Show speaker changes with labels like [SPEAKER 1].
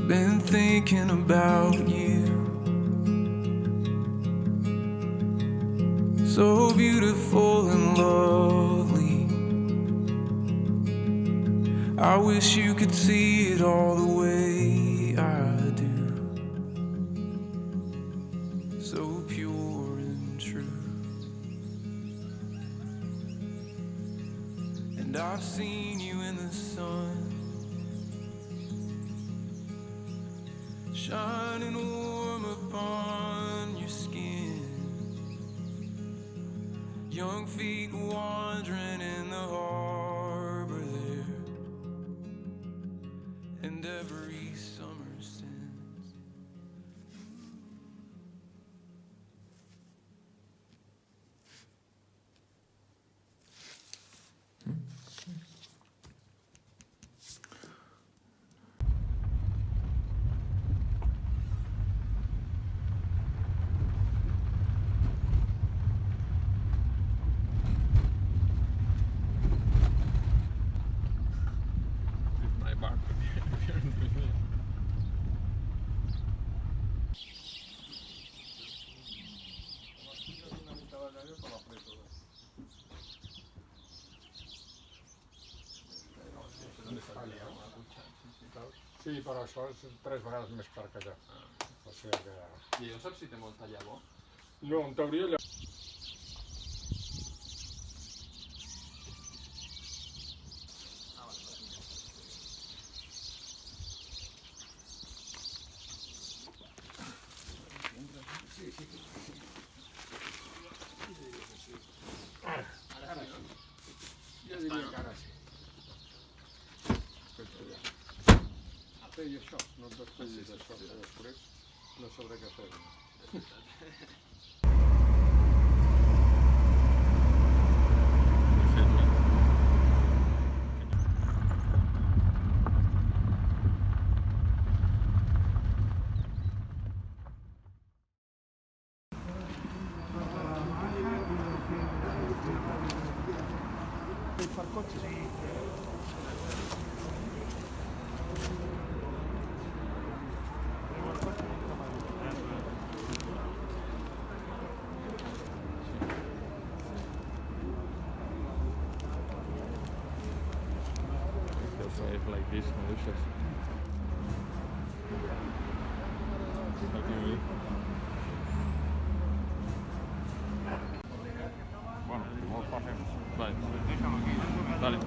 [SPEAKER 1] been thinking about you. So beautiful and lovely. I wish you could see it all the way I do. So pure and true. And I've seen you in the sun, shining warm upon your skin. Young feet wandering in the harbor there, and every summer since.
[SPEAKER 2] Sí, però això és 3 vegades més car que allà. O sigui que...
[SPEAKER 3] I no saps si té molta llavor?
[SPEAKER 2] No, en teoria allà... Ara sí. Jo diria que ara sí. I això, no et despeguis d'això, que després no sabré què fer. Per cotxe? Sí.
[SPEAKER 4] It's like this, malicious. Bueno, vamos a hacer. Vale. Dale.